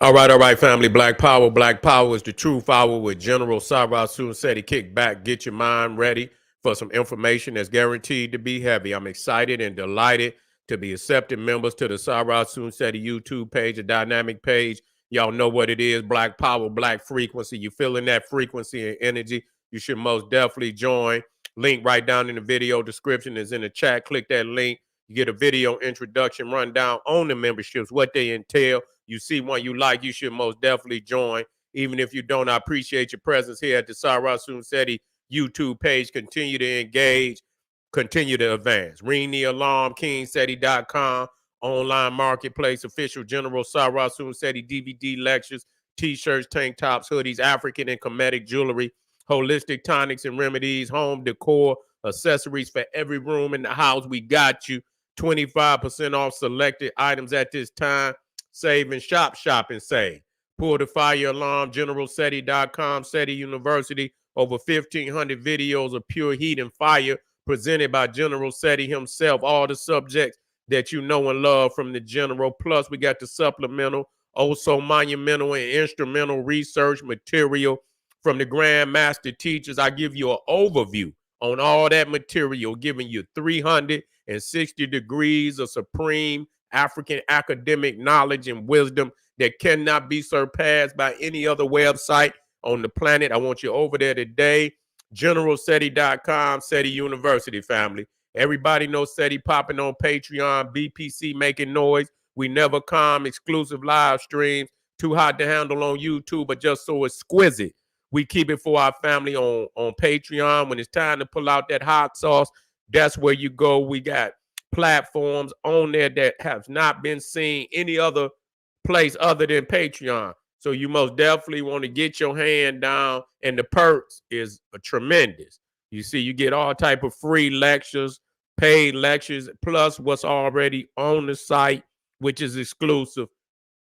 All right, family. Black Power. Black Power is the truth hour with General Sarah Sunseti. Kick back, get your mind ready for some information that's guaranteed to be heavy. I'm excited and delighted to be accepting members to the Sarah Sunseti YouTube page, a dynamic page. Y'all know what it is. Black Power, Black Frequency. You feeling that frequency and energy? You should most definitely join. Link right down in the video description is in the chat. Click that link. You get a video introduction rundown on the memberships, what they entail. You see one you like, you should most definitely join. Even if you don't, I appreciate your presence here at the Sarah Sunseti YouTube page. Continue to engage, continue to advance. Ring the alarm, kingseti.com, online marketplace, official General Sarah Sunseti DVD lectures, t-shirts, tank tops, hoodies, African and Kemetic jewelry, holistic tonics and remedies, home decor, accessories for every room in the house. We got you. 25% off selected items at this time. Save and shop and save. Pull the fire alarm, generalseti.com, SETI University. Over 1,500 videos of pure heat and fire presented by General SETI himself. All the subjects that you know and love from the general. Plus, we got the supplemental, also monumental and instrumental research material from the Grand Master teachers. I give you an overview on all that material, giving you 360 degrees of supreme African academic knowledge and wisdom that cannot be surpassed by any other website on the planet. I want you over there today. GeneralSeti.com, SETI University family. Everybody knows SETI popping on Patreon, BPC making noise. We never come, exclusive live streams, too hot to handle on YouTube, but just so exquisite. We keep it for our family on Patreon. When it's time to pull out that hot sauce, that's where you go. We got platforms on there that have not been seen any other place other than Patreon. So you most definitely want to get your hand down, and the perks is tremendous. You see, you get all type of free lectures, paid lectures, plus what's already on the site, which is exclusive.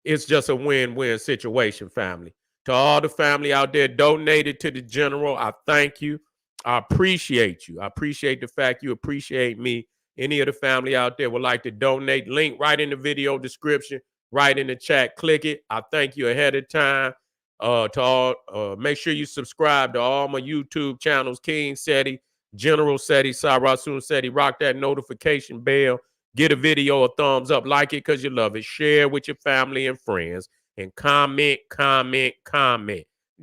It's just a win-win situation, family. To all the family out there donated to the general, I thank you. I appreciate you. I appreciate the fact you appreciate me. Any of the family out there would like to donate, link right in the video description, right in the chat. Click it. I thank you ahead of time. To all, make sure you subscribe to all my YouTube channels, King SETI, General SETI, Sarah SETI. Rock that notification bell. Get a video a thumbs up. Like it because you love it. Share with your family and friends. And comment.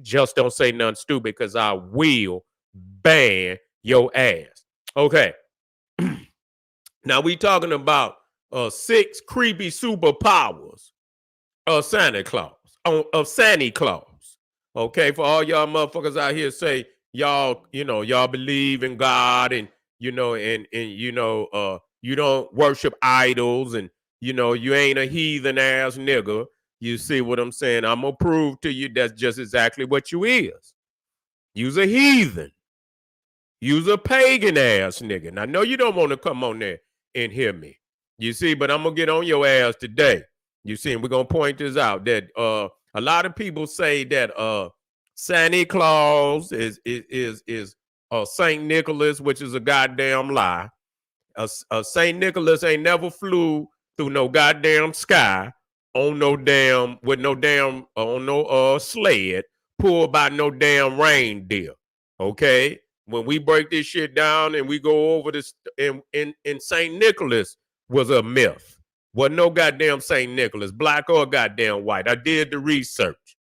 Just don't say nothing stupid because I will ban your ass. Okay. Now we talking about 6 creepy superpowers of Santa Claus. Of Santa Claus. Okay, for all y'all motherfuckers out here say y'all, y'all believe in God and you don't worship idols and you ain't a heathen ass nigga. You see what I'm saying? I'm gonna prove to you that's just exactly what you is. You's a heathen. You's a pagan ass nigga. Now I know you don't want to come on there and hear me. You see, but I'm gonna get on your ass today. You see, and we're gonna point this out that a lot of people say that Santa Claus is Saint Nicholas, which is a goddamn lie. Saint Nicholas ain't never flew through no goddamn sky on no damn on no sled pulled by no damn reindeer. Okay, when we break this shit down and we go over this, in Saint Nicholas was a myth. Wasn't no goddamn Saint Nicholas, black or goddamn white. I did the research.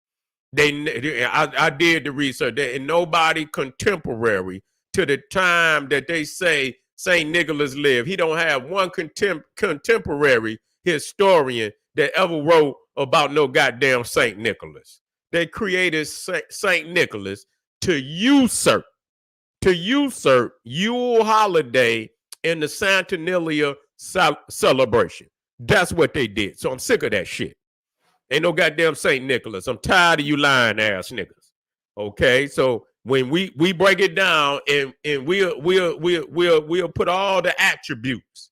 I did the research. And nobody contemporary to the time that they say Saint Nicholas lived. He don't have one contemporary historian that ever wrote about no goddamn Saint Nicholas. They created Saint Nicholas to usurp Yule holiday in the Saturnalia celebration. That's what they did. So I'm sick of that shit. Ain't no goddamn Saint Nicholas. I'm tired of you lying ass niggas. Okay, so when we break it down and we'll put all the attributes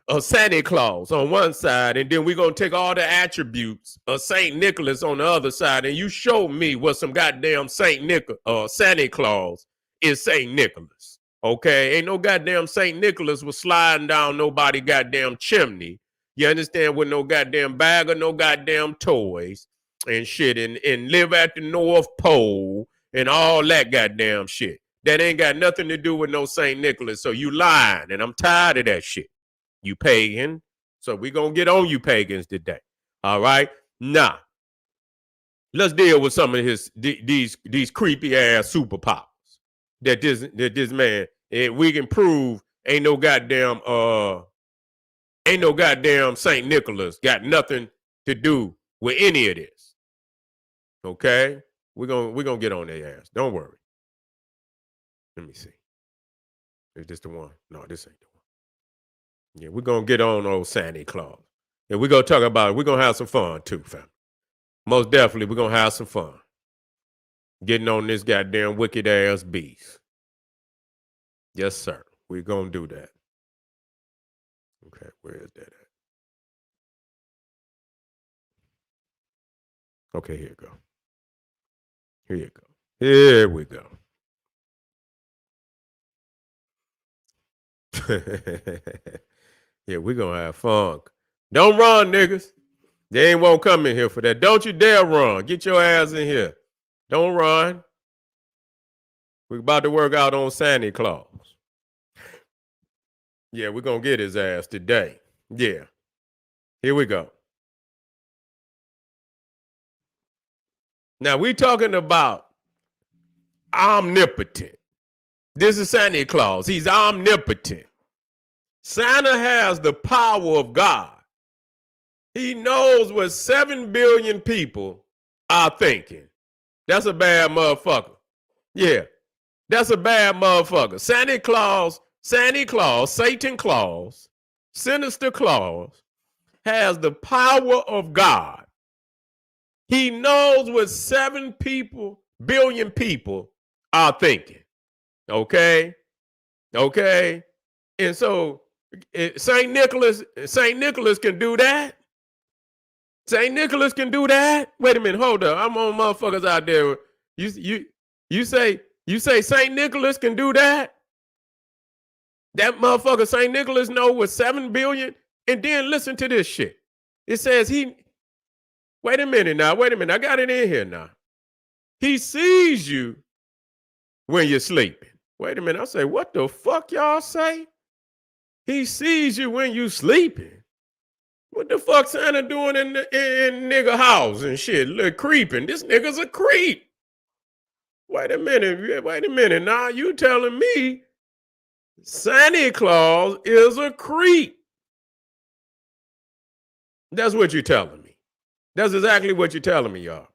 of Santa Claus on one side, and then we're gonna take all the attributes of Saint Nicholas on the other side, and you show me what some goddamn Santa Claus is Saint Nicholas. Okay, ain't no goddamn Saint Nicholas was sliding down nobody goddamn chimney You understand? With no goddamn bag or no goddamn toys and shit, and live at the North Pole and all that goddamn shit. That ain't got nothing to do with no St. Nicholas. So you lying, and I'm tired of that shit. You pagan. So we gonna get on you pagans today. All right? Now, let's deal with some of these creepy ass superpowers that this man, and we can prove ain't no goddamn St. Nicholas got nothing to do with any of this. Okay? We're gonna get on their ass. Don't worry. Let me see. Is this the one? No, this ain't the one. Yeah, we're gonna get on old Santa Claus. And we're gonna talk about it. We're gonna have some fun too, fam. Most definitely, we're gonna have some fun. Getting on this goddamn wicked ass beast. Yes, sir. We're gonna do that. Okay, where is that at? Okay, here you go. Here you go. Here we go. Yeah, we're gonna have fun. Don't run, niggas. They ain't won't come in here for that. Don't you dare run. Get your ass in here. Don't run. We're about to work out on Santa Claus. Yeah, we're gonna get his ass today. Yeah. Here we go. Now we talking about omnipotent. This is Santa Claus. He's omnipotent. Santa has the power of God. He knows what 7 billion people are thinking. That's a bad motherfucker. Yeah, that's a bad motherfucker. Santa Claus, Satan Claus, Sinister Claus has the power of God. He knows what 7 billion people are thinking. Okay? Okay? And so St. Nicholas can do that. St. Nicholas can do that. Wait a minute, hold up. I'm on motherfuckers out there. You say St. Nicholas can do that? That motherfucker St. Nicholas know what 7 billion? And then listen to this shit. It says wait a minute. I got it in here now. He sees you when you're sleeping. Wait a minute. I say, what the fuck y'all say? He sees you when you sleeping. What the fuck Santa doing in nigga house and shit? Look, creeping. This nigga's a creep. Wait a minute. Now you telling me Santa Claus is a creep? That's what you're telling me. That's exactly what you're telling me, y'all.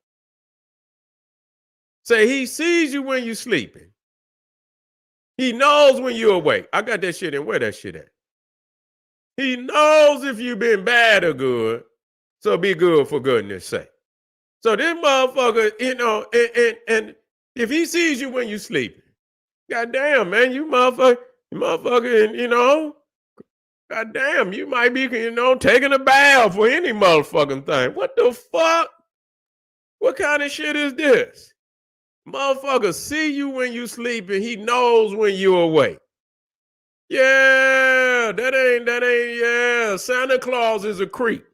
Say he sees you when you're sleeping. He knows when you're awake. I got that shit in. Where that shit at? He knows if you've been bad or good. So be good for goodness sake. So this motherfucker, and if he sees you when you're sleeping, goddamn, man, you motherfucker, goddamn, you might be, taking a bath for any motherfucking thing. What the fuck? What kind of shit is this? Motherfucker see you when you sleeping. He knows when you're awake. Yeah, yeah. Santa Claus is a creep.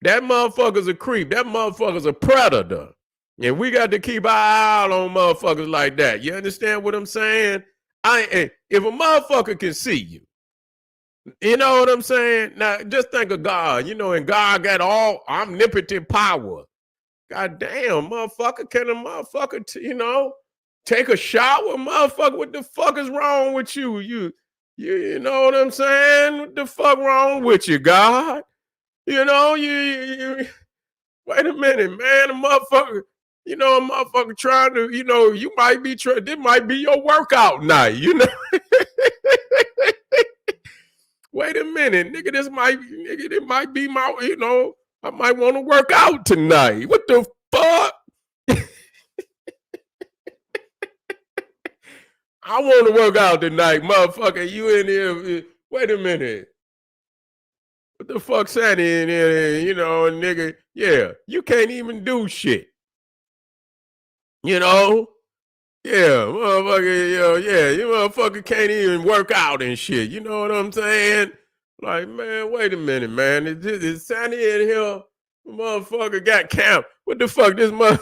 That motherfucker's a creep. That motherfucker's a predator. And we got to keep our eye out on motherfuckers like that. You understand what I'm saying? If a motherfucker can see you, you know what I'm saying? Now, just think of God, and God got all omnipotent power. God damn, motherfucker, can a motherfucker, take a shower? Motherfucker, what the fuck is wrong with you? You know what I'm saying? What the fuck wrong with you, God? You wait a minute, man. A motherfucker trying to, you might be this might be your workout night, Wait a minute, nigga, this might be my, I might want to work out tonight. What the fuck? I want to work out tonight, motherfucker. You in here? Wait a minute. What the fuck, Santa in here? Nigga. Yeah, you can't even do shit. Yeah, motherfucker. Yeah, you motherfucker can't even work out and shit. You know what I'm saying? Like, man, wait a minute, man. Is Sandy in here? Motherfucker got camp. What the fuck this mother?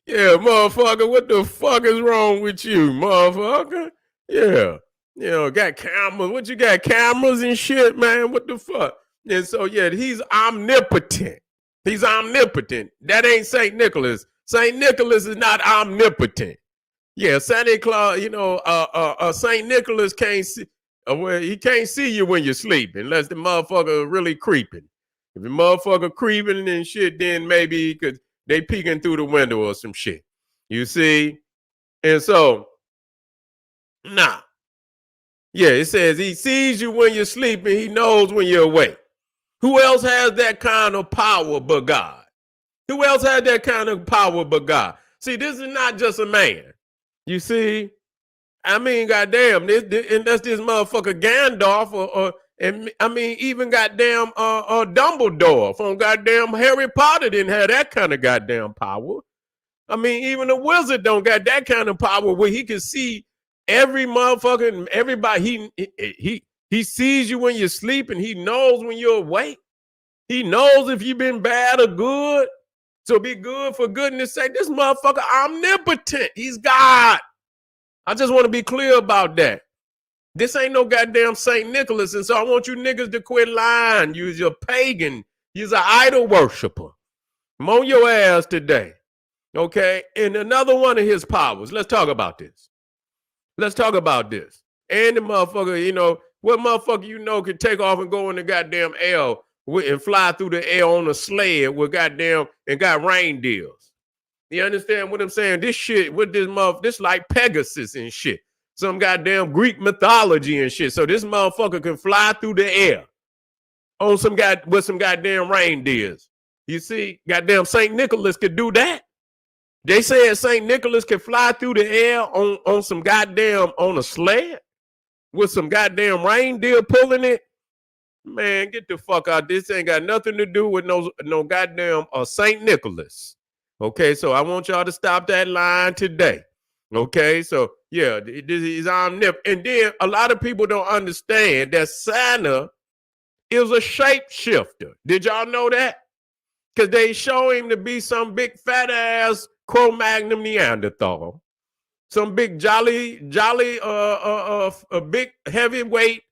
Yeah, motherfucker, what the fuck is wrong with you, motherfucker? Yeah. You know, got cameras. What you got? Cameras and shit, man. What the fuck? And so, yeah, he's omnipotent. He's omnipotent. That ain't St. Nicholas. St. Nicholas is not omnipotent. Yeah, Santa Claus, St. Nicholas can't see, well, he can't see you when you're sleeping unless the motherfucker really creeping. If the motherfucker creeping and shit, then maybe because they peeking through the window or some shit. You see? And so, nah. Yeah, it says he sees you when you're sleeping. He knows when you're awake. Who else has that kind of power but God? Who else has that kind of power but God? See, this is not just a man. You see? I mean, goddamn, and that's this motherfucker Gandalf, and I mean, even goddamn Dumbledore from goddamn Harry Potter didn't have that kind of goddamn power. I mean, even a wizard don't got that kind of power where he can see every motherfucker and everybody. He sees you when you're sleeping. He knows when you're awake. He knows if you've been bad or good. So be good for goodness sake. This motherfucker omnipotent. He's God. I just want to be clear about that. This ain't no goddamn St. Nicholas. And so I want you niggas to quit lying. You're a pagan. You're an idol worshiper. I'm on your ass today. Okay? And another one of his powers. Let's talk about this. Let's talk about this. And the motherfucker, what motherfucker can take off and go in the goddamn air and fly through the air on a sled with goddamn and got reindeers. You understand what I'm saying? This shit with this like Pegasus and shit. Some goddamn Greek mythology and shit. So this motherfucker can fly through the air on with some goddamn reindeers. You see, goddamn St. Nicholas could do that. They said St. Nicholas can fly through the air on some goddamn on a sled with some goddamn reindeer pulling it. Man, get the fuck out. This ain't got nothing to do with no goddamn St. Nicholas. Okay, so I want y'all to stop that line today. Okay, so yeah, this is omnipotent. And then a lot of people don't understand that Santa is a shapeshifter. Did y'all know that? Because they show him to be some big fat ass Cro-Magnon Neanderthal, some big jolly, a big heavyweight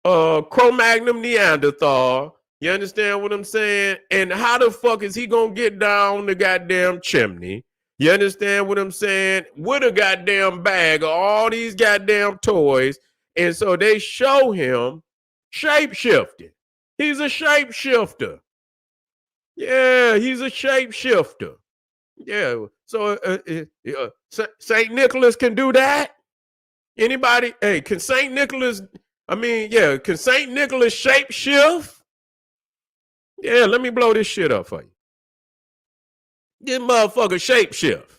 Cro-Magnon Neanderthal. You understand what I'm saying? And how the fuck is he gonna get down the goddamn chimney? You understand what I'm saying? With a goddamn bag of all these goddamn toys. And so they show him shapeshifting. He's a shapeshifter. Yeah, he's a shapeshifter. Yeah. So St. Nicholas can do that? Anybody? Hey, can St. Nicholas, can St. Nicholas shapeshift? Yeah, let me blow this shit up for you. This motherfucker shapeshift.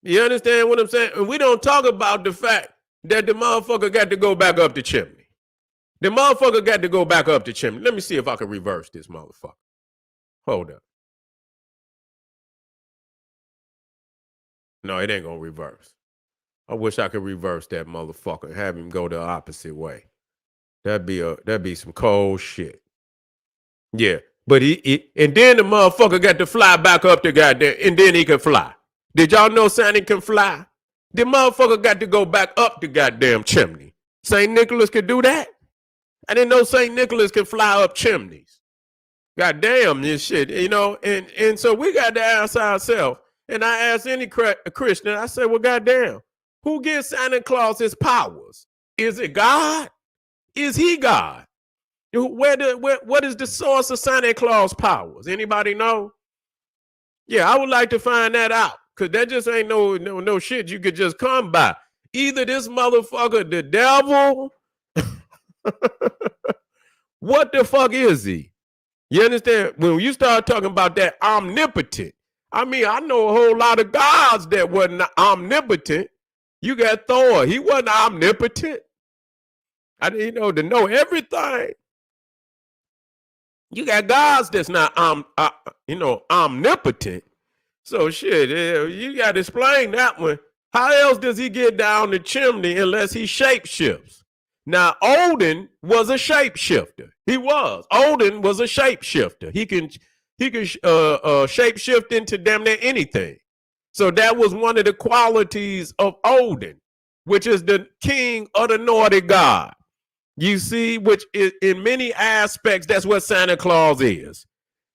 You understand what I'm saying? And we don't talk about the fact that the motherfucker got to go back up the chimney. The motherfucker got to go back up the chimney. Let me see if I can reverse this motherfucker. Hold up. No, it ain't gonna reverse. I wish I could reverse that motherfucker and have him go the opposite way. That'd be some cold shit. Yeah. But and then the motherfucker got to fly back up the goddamn, and then he can fly. Did y'all know Santa can fly? The motherfucker got to go back up the goddamn chimney. St. Nicholas could do that? I didn't know St. Nicholas can fly up chimneys. Goddamn this shit, and so we got to ask ourselves, and I asked any Christian, I said, well, goddamn, who gives Santa Claus his powers? Is it God? Is he God? What is the source of Santa Claus powers? Anybody know? Yeah, I would like to find that out, because that just ain't no shit you could just come by. Either this motherfucker the devil, what the fuck is he? You understand? When you start talking about that omnipotent, I know a whole lot of gods that wasn't omnipotent. You got Thor, he wasn't omnipotent. I didn't to know everything. You got gods that's not omnipotent. So shit, you got to explain that one. How else does he get down the chimney unless he shapeshifts? Now, Odin was a shapeshifter. He was. Odin was a shapeshifter. He can shapeshift into damn near anything. So that was one of the qualities of Odin, which is the king of the Nordic god. You see, which is, in many aspects, that's what Santa Claus is.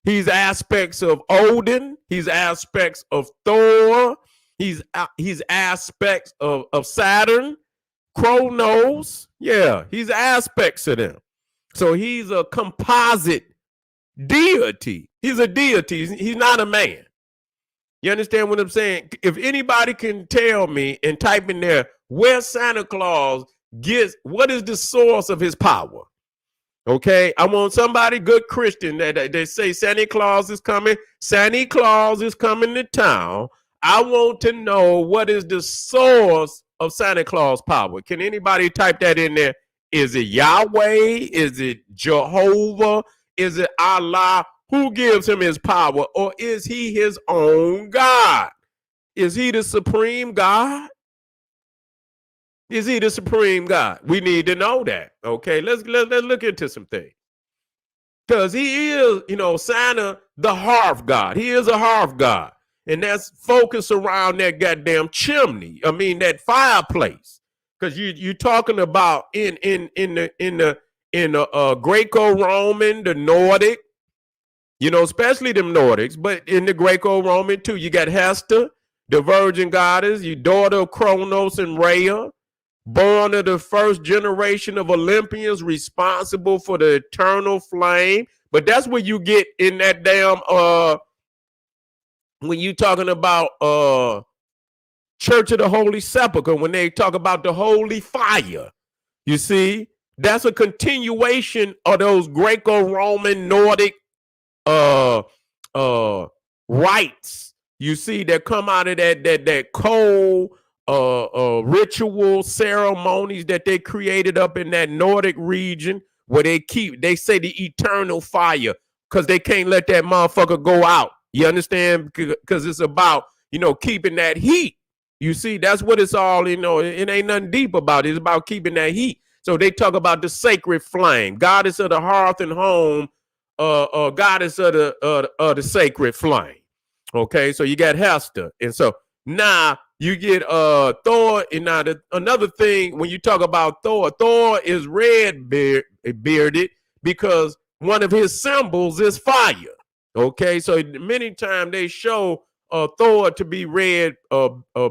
He's aspects of Odin. He's aspects of Thor. He's aspects of Saturn, Kronos. Yeah, he's aspects of them. So he's a composite deity. He's a deity. He's not a man. You understand what I'm saying? If anybody can tell me and type in there where Santa Claus gets, what is the source of his power? Okay, I want somebody, good Christian, that they say Santa Claus is coming. Santa Claus is coming to town. I want to know what is the source of Santa Claus power. Can anybody type that in there? Is it Yahweh? Is it Jehovah? Is it Allah? Who gives him his power? Or is he his own God? Is he the supreme God? Is he the supreme God? We need to know that. Okay, let's look into some things. Because he is, Santa, the hearth god. He is a hearth god. And that's focused around that goddamn chimney. I mean, that fireplace. Because you're talking about in the Greco-Roman, the Nordic, especially them Nordics, but in the Greco-Roman too, you got Hester, the virgin goddess, your daughter of Kronos and Rhea, born of the first generation of Olympians responsible for the eternal flame. But that's what you get in that damn when you talking about Church of the Holy Sepulchre, when they talk about the holy fire. You see, that's a continuation of those Greco-Roman Nordic rites. You see, that come out of that cold ritual ceremonies that they created up in that Nordic region, where they say the eternal fire, because they can't let that motherfucker go out. You understand? Because it's about, keeping that heat. You see, that's what it's all, it ain't nothing deep about it. It's about keeping that heat. So they talk about the sacred flame, goddess of the hearth and home, goddess of the sacred flame. Okay, so you got Hester. And so now you get Thor. And now another thing, when you talk about Thor is red bearded because one of his symbols is fire. Okay, so many times they show Thor to be red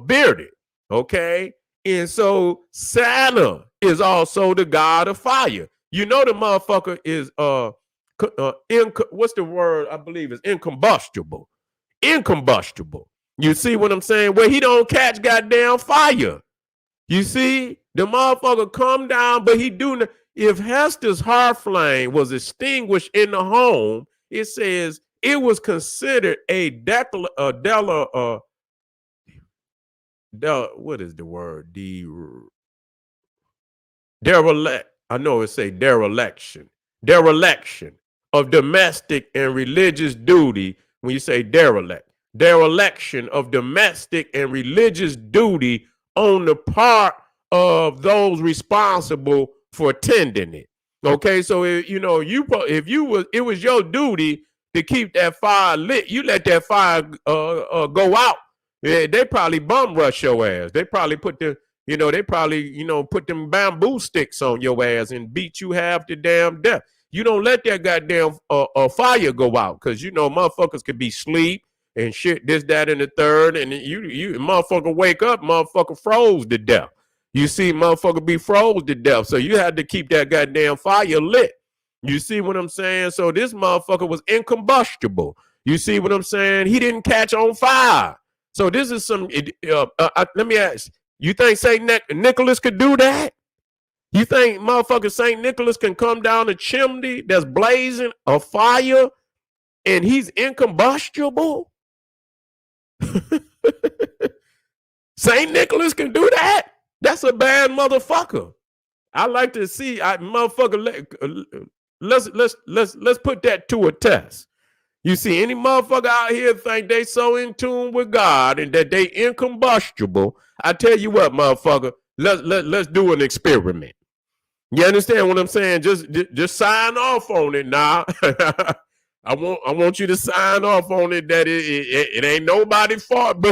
bearded. Okay, and so Santa is also the god of fire. The motherfucker is what's the word? I believe is incombustible. Incombustible. You see what I'm saying? Where he don't catch goddamn fire. You see, the motherfucker come down, but he do. If Hester's hearth flame was extinguished in the home, it says it was considered what is the word? Derelict. I know it say dereliction. Dereliction of domestic and religious duty. When you say dereliction of domestic and religious duty on the part of those responsible for tending it. Okay, so it was your duty to keep that fire lit, you let that fire go out. Yeah, they probably bum rush your ass. They probably put put them bamboo sticks on your ass and beat you half to damn death. You don't let that goddamn fire go out, because motherfuckers could be asleep and shit, this, that, and the third, and you motherfucker wake up, motherfucker froze to death. You see, motherfucker be froze to death. So you had to keep that goddamn fire lit. You see what I'm saying? So this motherfucker was incombustible. You see what I'm saying? He didn't catch on fire. So this is some. Let me ask. You think Saint Nicholas could do that? You think motherfucker Saint Nicholas can come down a chimney that's blazing a fire and he's incombustible? Saint Nicholas can do that? That's a bad motherfucker. I like to see, motherfucker. Let's put that to a test. You see, any motherfucker out here think they so in tune with God and that they incombustible. I tell you what, motherfucker, let's do an experiment. You understand what I'm saying? Just sign off on it now. I want you to sign off on it that it ain't nobody's fault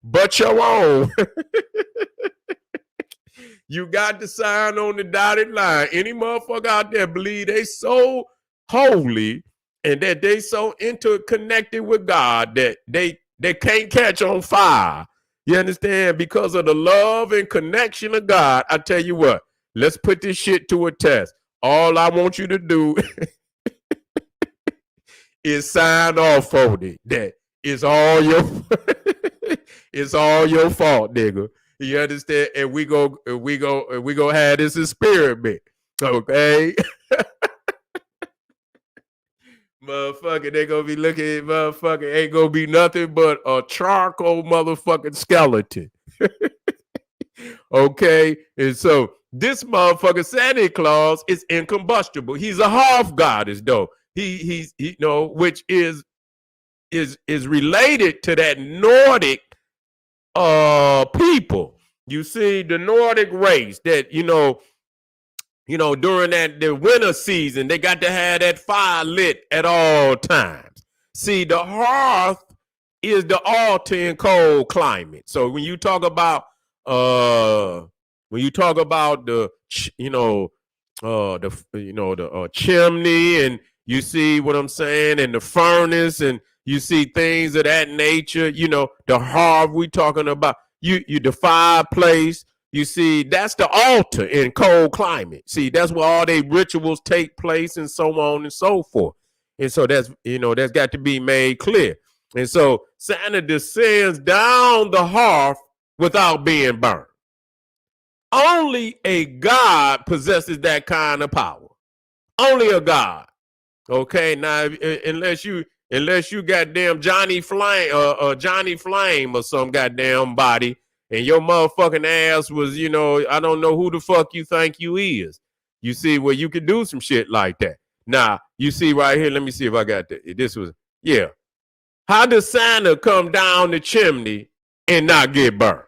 but your own. You got to sign on the dotted line. Any motherfucker out there believe they so holy and that they so interconnected with God that they can't catch on fire. You understand? Because of the love and connection of God, I tell you what, let's put this shit to a test. All I want you to do is sign off on it. That it's all your it's all your fault, nigga. You understand? And we go have this experiment. Okay. Motherfucker, they gonna be looking at motherfucker, ain't gonna be nothing but a charcoal motherfucking skeleton. Okay, and so this motherfucker Santa Claus is incombustible. He's a half goddess, though. He's which is related to that Nordic people. You see, the Nordic race that during the winter season, they got to have that fire lit at all times. See, the hearth is the altar in cold climate. So when you talk about the chimney, and you see what I'm saying, and the furnace, and you see things of that nature, the hearth we talking about, the fireplace. You see, that's the altar in cold climate. See, that's where all their rituals take place and so on and so forth. And so that's got to be made clear. And so Santa descends down the hearth without being burned. Only a God possesses that kind of power. Only a God. Okay, now unless you goddamn Johnny Flame or some goddamn body, and your motherfucking ass was, I don't know who the fuck you think you is. You see, where you could do some shit like that. Now, you see right here, let me see if I got this was, yeah. How does Santa come down the chimney and not get burned?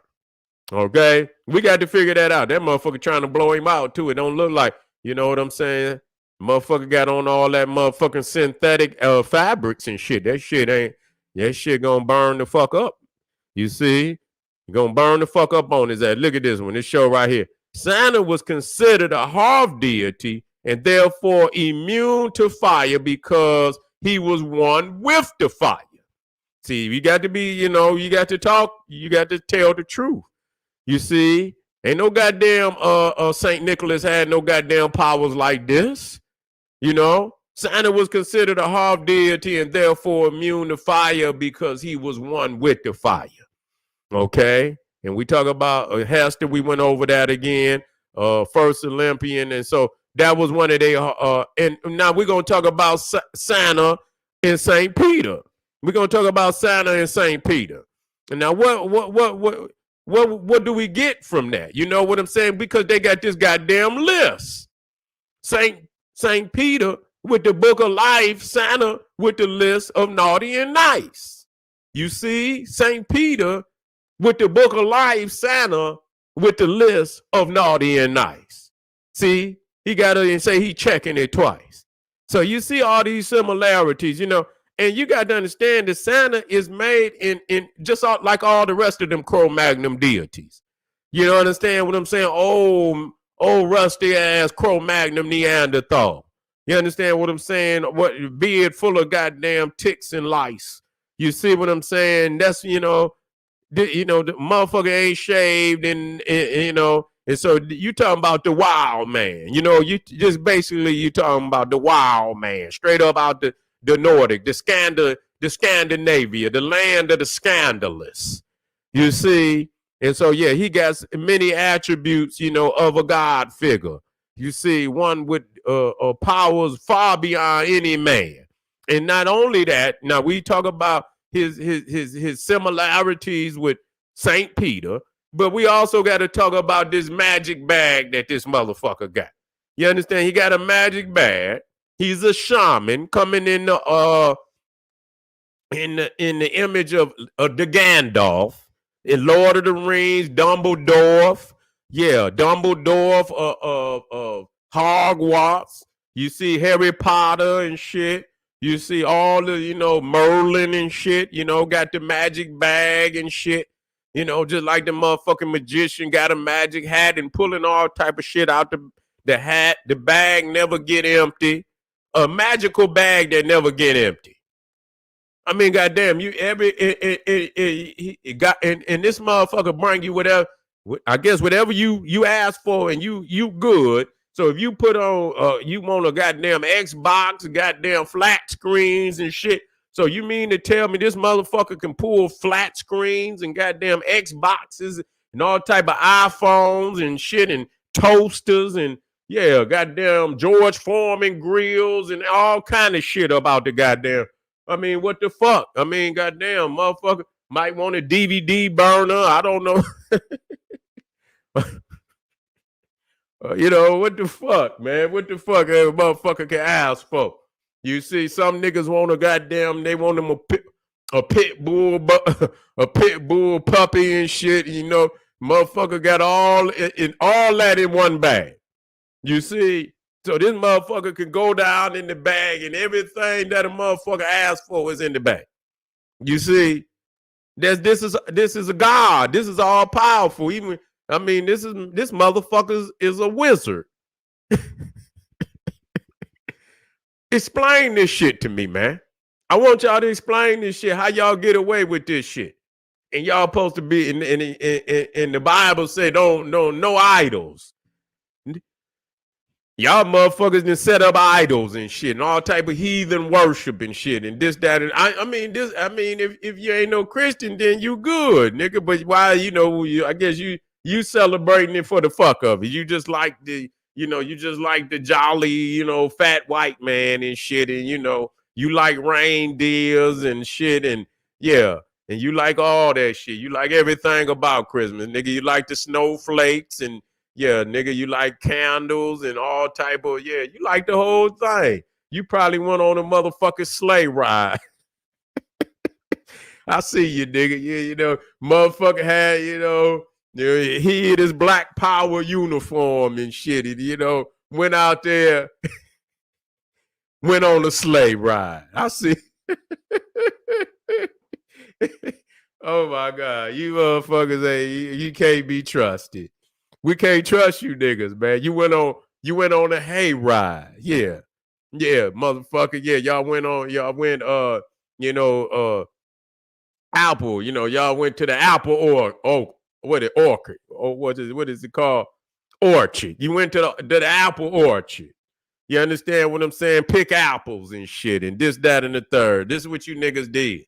Okay? We got to figure that out. That motherfucker trying to blow him out, too. It don't look like, you know what I'm saying? Motherfucker got on all that motherfucking synthetic fabrics and shit. That shit gonna burn the fuck up. You see? You're gonna burn the fuck up on his ass. Look at this one. This show right here. Santa was considered a half deity and therefore immune to fire because he was one with the fire. See, you got to be, you got to talk, you got to tell the truth. You see, ain't no goddamn St. Nicholas had no goddamn powers like this. Santa was considered a half deity and therefore immune to fire because he was one with the fire. Okay, and we talk about Hester. We went over that again. First Olympian, and so that was one of their. And now we're gonna talk about Santa and Saint Peter. We're gonna talk about Santa and Saint Peter. And now what do we get from that? You know what I'm saying? Because they got this goddamn list. Saint Peter with the book of life, Santa with the list of naughty and nice. You see, Saint Peter with the book of life, Santa with the list of naughty and nice. See, he got to say he checking it twice. So you see all these similarities, and you got to understand that Santa is made in just like all the rest of them Cro-Magnon deities. You understand what I'm saying? Old rusty ass Cro-Magnon Neanderthal. You understand what I'm saying? What beard full of goddamn ticks and lice. You see what I'm saying? That's the motherfucker ain't shaved, and so you talking about the wild man. You just basically you talking about the wild man, straight up out the Nordic, the Scandinavia, the land of the scandalous. You see, and so yeah, he got many attributes, of a God figure. You see, one with powers far beyond any man, and not only that. Now we talk about his similarities with Saint Peter, but we also got to talk about this magic bag that this motherfucker got. You understand? He got a magic bag. He's a shaman coming in the in the image of the Gandalf in Lord of the Rings, Dumbledore, yeah, Dumbledore of Hogwarts. You see Harry Potter and shit. You see all the Merlin and shit. Got the magic bag and shit. Just like the motherfucking magician got a magic hat and pulling all type of shit out the hat. The bag never get empty. A magical bag that never get empty. I mean, goddamn, you got and this motherfucker bring you whatever. I guess whatever you ask for, and you good. So if you put on, you want a goddamn Xbox, goddamn flat screens and shit. So you mean to tell me this motherfucker can pull flat screens and goddamn Xboxes and all type of iPhones and shit and toasters and yeah, goddamn George Foreman grills and all kind of shit about the goddamn. I mean, what the fuck? I mean, goddamn, motherfucker might want a DVD burner. I don't know. What the fuck, man? What the fuck a motherfucker can ask for? You see, some niggas want they want them a pit bull, a pit bull puppy and shit. Motherfucker got all that in one bag. You see, so this motherfucker can go down in the bag and everything that a motherfucker asked for is in the bag. You see, this is a god. This is all powerful. This motherfucker is a wizard. Explain this shit to me, man. I want y'all to explain this shit. How y'all get away with this shit? And y'all supposed to be in the Bible say no idols. Y'all motherfuckers done set up idols and shit and all type of heathen worship and shit and this, that, and if you ain't no Christian, then you good, nigga. But why, I guess you celebrating it for the fuck of it. You just like the jolly, fat white man and shit. And, you like reindeers and shit. And yeah. And you like all that shit. You like everything about Christmas, nigga. You like the snowflakes and yeah, nigga, you like candles and all type of, yeah, you like the whole thing. You probably went on a motherfucking sleigh ride. I see you, nigga. Yeah, motherfucker had, he had his black power uniform and shit. And, went out there, went on a sleigh ride. I see. Oh my God. You motherfuckers, you can't be trusted. We can't trust you niggas, man. You went on a hayride. Yeah. Yeah, motherfucker. Yeah, y'all went Apple, y'all went to the Apple orchard. Or what is it called? Orchard. You went to the Apple orchard. You understand what I'm saying? Pick apples and shit and this, that, and the third. This is what you niggas did.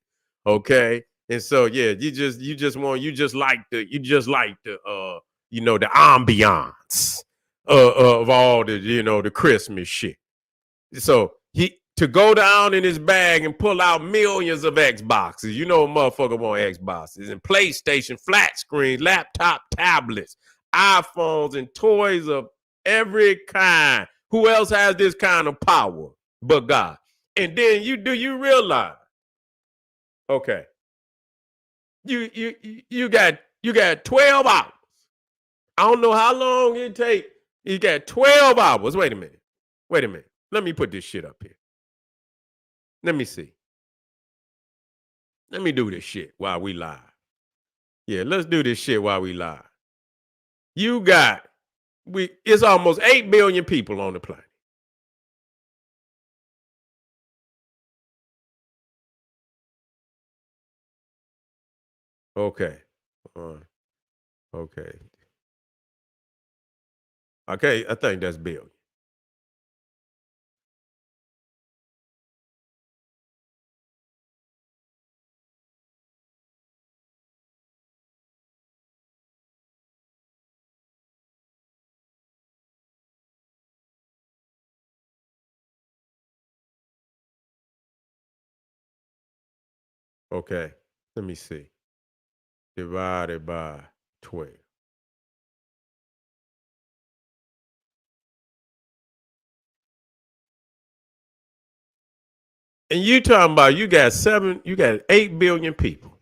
Okay. And so yeah, you just like the the ambiance of all the the Christmas shit. So he to go down in his bag and pull out millions of Xboxes. A motherfucker want Xboxes and PlayStation, flat screens, laptop, tablets, iPhones, and toys of every kind. Who else has this kind of power but God? And then you realize, okay, you got 12 hours. I don't know how long it take. You got 12 hours. Wait a minute. Let me put this shit up here. Let me see. Let me do this shit while we live. Yeah, let's do this shit while we live. It's almost 8 billion people on the planet. Okay. Okay. Okay, I think that's billion. Okay. Let me see. Divided by 12. And you talking about you got 8 billion people.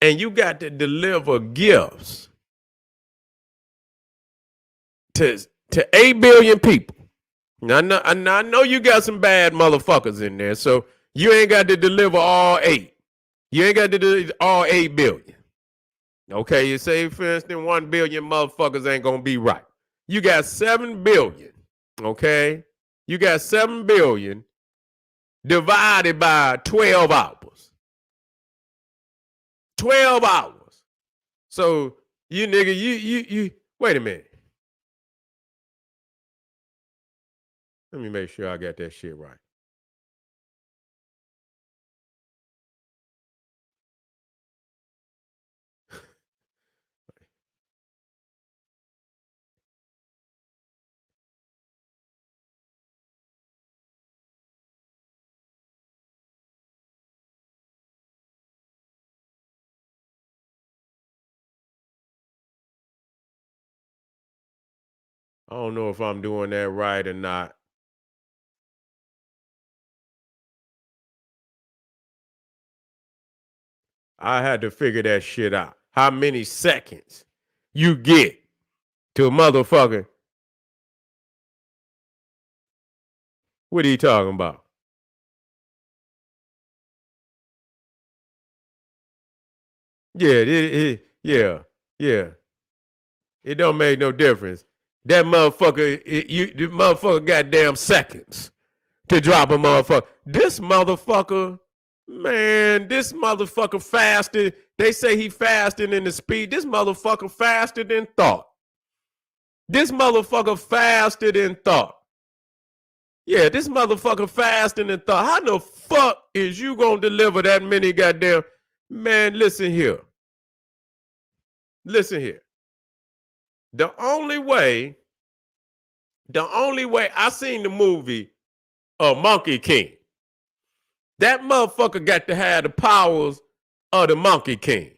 And you got to deliver gifts to 8 billion people. Now, I know you got some bad motherfuckers in there, so you ain't got to deliver all 8. You ain't got to deliver all 8 billion. Okay, you say, for instance, 1 billion motherfuckers ain't gonna be right. You got 7 billion, okay? You got 7 billion divided by 12 hours. 12 hours. So you nigga, you wait a minute. Let me make sure I got that shit right. I don't know if I'm doing that right or not. I had to figure that shit out. How many seconds you get to a motherfucker? What are you talking about? Yeah, yeah. It don't make no difference. That motherfucker, the motherfucker goddamn seconds to drop a motherfucker. This motherfucker, man, this motherfucker fasted. They say he fasted in the speed. This motherfucker fasted in thought. This motherfucker fasted in thought. Yeah, this motherfucker fasting in thought. How the fuck is you gonna deliver that many goddamn, man? Listen here. Listen here. The only way I seen the movie Monkey King. That motherfucker got to have the powers of the Monkey King.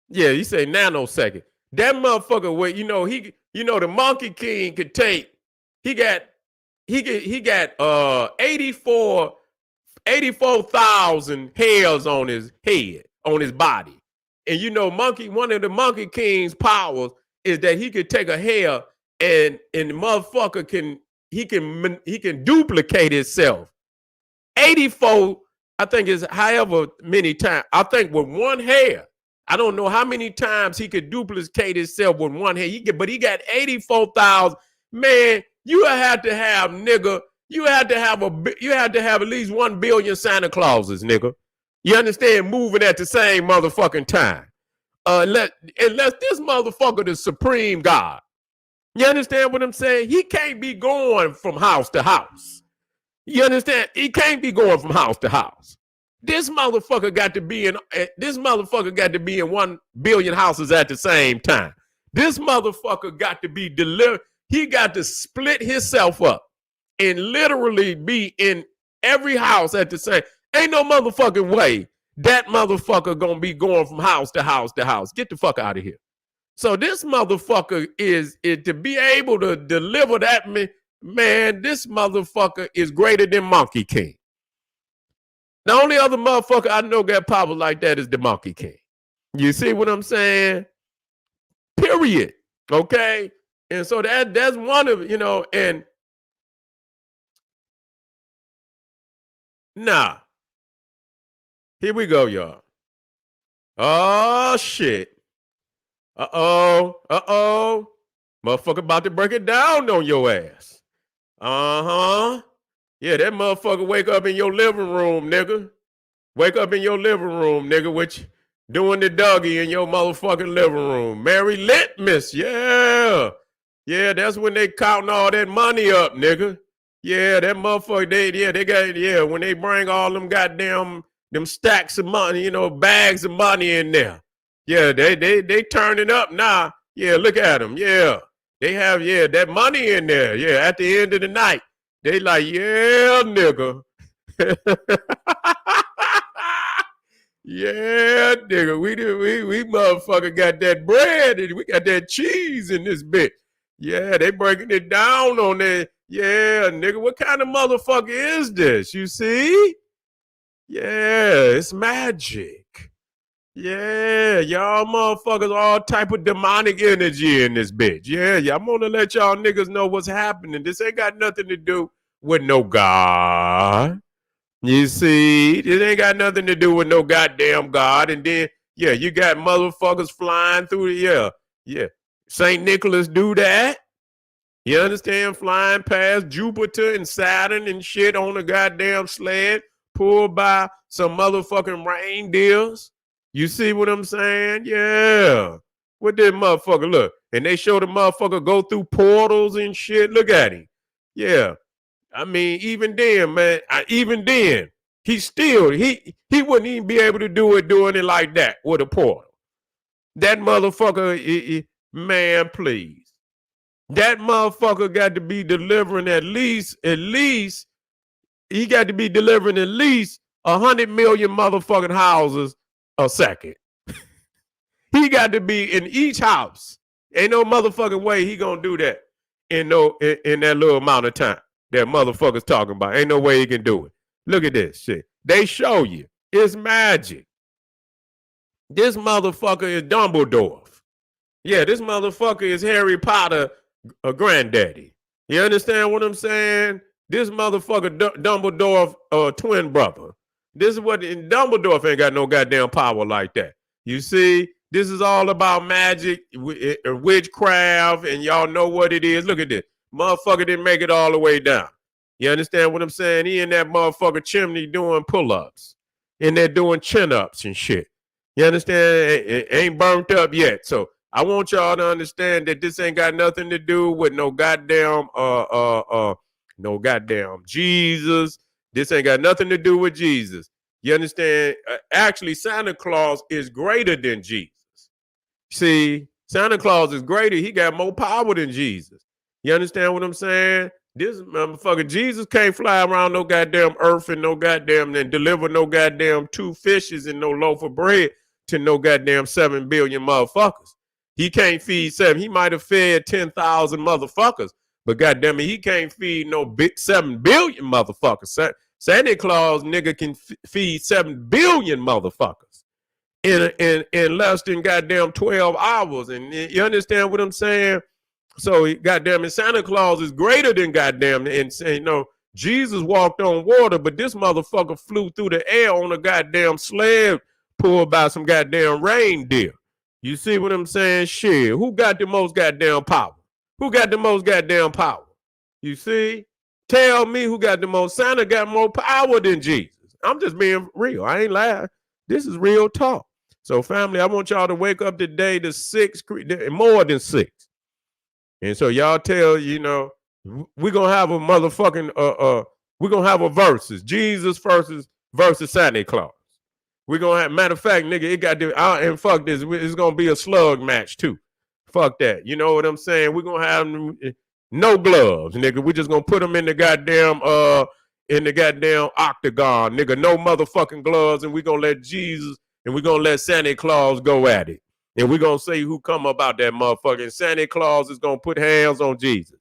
Yeah, you say nanosecond. That motherfucker, where the Monkey King could take. He got 84,000 hairs on his head, on his body. And one of the Monkey King's powers is that he could take a hair and the motherfucker can duplicate itself. 84, I think is however many times. I think with one hair. I don't know how many times he could duplicate himself with one hair. But he got 84,000. Man, you had to have at least 1 billion Santa Clauses, nigga. You understand? Moving at the same motherfucking time. Unless this motherfucker the supreme God. You understand what I'm saying? He can't be going from house to house. You understand? He can't be going from house to house. This motherfucker got to be in 1 billion houses at the same time. This motherfucker got to be delivered. He got to split himself up and literally be in every house at the same. Ain't no motherfucking way that motherfucker gonna be going from house to house to house. Get the fuck out of here. So this motherfucker is to be able to deliver that, man, this motherfucker is greater than Monkey King. The only other motherfucker I know got power like that is the Monkey King. You see what I'm saying? Period. Okay? And so that's one of, and nah. Here we go, y'all. Oh, shit. Uh-oh. Motherfucker about to break it down on your ass. Uh-huh. Yeah, that motherfucker wake up in your living room, nigga. Wake up in your living room, nigga, which doing the doggy in your motherfucking living room. Merry Litmus, yeah. Yeah, that's when they counting all that money up, nigga. Yeah, that motherfucker, when they bring all them goddamn, them stacks of money, bags of money in there. Yeah, they turning up now. Yeah, look at them. Yeah, they have, that money in there. Yeah, at the end of the night, they like, yeah, nigga. Yeah, nigga, we motherfucker got that bread and we got that cheese in this bit. Yeah, they breaking it down on that. Yeah, nigga, what kind of motherfucker is this? You see? Yeah, it's magic. Yeah, y'all motherfuckers, all type of demonic energy in this bitch. Yeah, I'm gonna let y'all niggas know what's happening. This ain't got nothing to do with no God. You see, this ain't got nothing to do with no goddamn God. And then, yeah, you got motherfuckers flying through the, yeah. St. Nicholas do that. You understand? Flying past Jupiter and Saturn and shit on a goddamn sled pulled by some motherfucking reindeers. You see what I'm saying? Yeah. What did motherfucker look? And they show the motherfucker go through portals and shit. Look at him. Yeah. I mean, even then, man, even then, he wouldn't even be able to doing it like that with a portal. That motherfucker, man, please. That motherfucker got to be delivering at least, he got to be delivering at least 100 million motherfucking houses a second. He got to be in each house. Ain't no motherfucking way he gonna do that in that little amount of time that motherfuckers talking about. Ain't no way he can do it. Look at this shit. They show you. It's magic. This motherfucker is Dumbledore. Yeah, this motherfucker is Harry Potter, a granddaddy. You understand what I'm saying? This motherfucker Dumbledore, twin brother. This is what, and Dumbledore ain't got no goddamn power like that. You see, this is all about magic, witchcraft, and y'all know what it is. Look at this. Motherfucker didn't make it all the way down. You understand what I'm saying? He in that motherfucker chimney doing pull-ups. And they're doing chin-ups and shit. You understand? It ain't burnt up yet. So I want y'all to understand that this ain't got nothing to do with no goddamn Jesus. This ain't got nothing to do with Jesus. You understand? Actually, Santa Claus is greater than Jesus. See, Santa Claus is greater. He got more power than Jesus. You understand what I'm saying? This motherfucker Jesus can't fly around no goddamn earth and no goddamn and deliver no goddamn 2 fishes and no loaf of bread to no goddamn 7 billion motherfuckers. He can't feed 7. He might have fed 10,000 motherfuckers, but goddamn it, he can't feed no 7 billion motherfuckers. Santa Claus nigga can feed 7 billion motherfuckers in less than goddamn 12 hours. And you understand what I'm saying? So goddamn it, Santa Claus is greater than goddamn, and you know, Jesus walked on water, but this motherfucker flew through the air on a goddamn sled pulled by some goddamn reindeer. You see what I'm saying? Shit, who got the most goddamn power? Who got the most goddamn power? You see? Tell me who got the most. Santa got more power than Jesus. I'm just being real. I ain't lying. This is real talk. So family, I want y'all to wake up today to 6, more than 6. And so y'all tell, you know, we're going to have a motherfucking, we're going to have a versus. Jesus versus Santa Claus. We're going to have, matter of fact, nigga, it got to, and fuck this, it's going to be a slug match too. Fuck that. You know what I'm saying? We're going to have no gloves, nigga. We're just going to put them in the goddamn octagon, nigga. No motherfucking gloves. And we're going to let Jesus and we're going to let Santa Claus go at it. And we're going to say who come about that motherfucking Santa Claus is going to put hands on Jesus.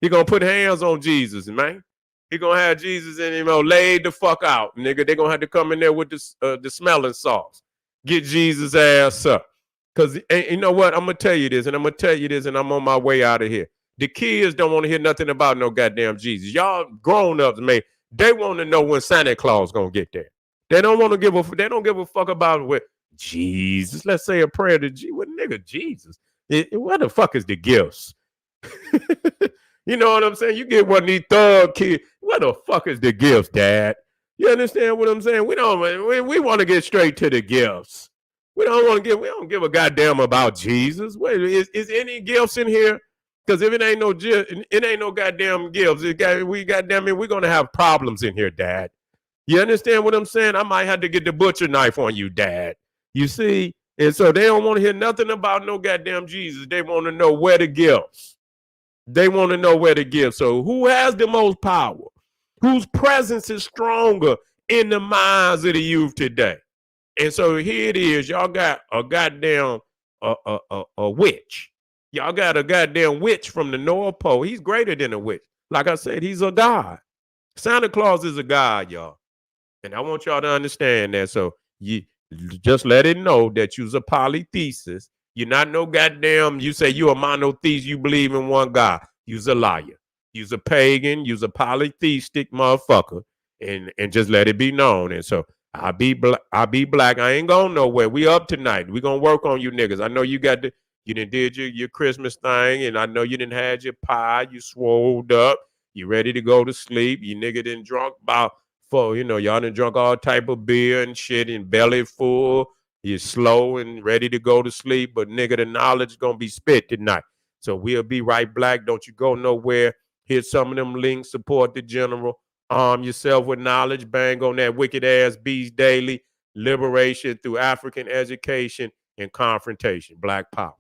He going to put hands on Jesus, man. He going to have Jesus and, you know, laid the fuck out, nigga. They going to have to come in there with the smelling sauce. Get Jesus' ass up. Because, you know what? I'm going to tell you this, and I'm going to tell you this, and I'm on my way out of here. The kids don't want to hear nothing about no goddamn Jesus. Y'all grown-ups, man, they want to know when Santa Claus going to get there. They don't want to give a fuck about what Jesus. Let's say a prayer to Jesus. What nigga Jesus? What the fuck is the gifts? You know what I'm saying? You get one of these thug kids. What the fuck is the gifts, Dad? You understand what I'm saying? We want to get straight to the gifts. We don't give a goddamn about Jesus. Wait, is any gifts in here? Because if it ain't no goddamn gifts, we're gonna have problems in here, Dad. You understand what I'm saying? I might have to get the butcher knife on you, Dad. You see? And so they don't want to hear nothing about no goddamn Jesus. They want to know where the gifts. They want to know where to give. So who has the most power? Whose presence is stronger in the minds of the youth today? And so here it is. Y'all got a goddamn a witch. Y'all got a goddamn witch from the North Pole. He's greater than a witch. Like I said, he's a god. Santa Claus is a god, y'all. And I want y'all to understand that. So you just let it know that you's a polytheist. You're not no goddamn, you say you a monotheist, you believe in one God. You's a liar. You's a pagan, you's a polytheistic motherfucker. And just let it be known. And so I be black. I ain't going nowhere. We up tonight. We gonna work on you niggas. I know you got you done did your Christmas thing, and I know you done had your pie, you swolled up, you ready to go to sleep. You nigga done drunk about y'all done drunk all type of beer and shit and belly full. You're slow and ready to go to sleep, but nigga, the knowledge gonna be spit tonight. So we'll be right black. Don't you go nowhere. Hit some of them links, support the general. Arm yourself with knowledge. Bang on that wicked ass beast daily. Liberation through African education and confrontation. Black power.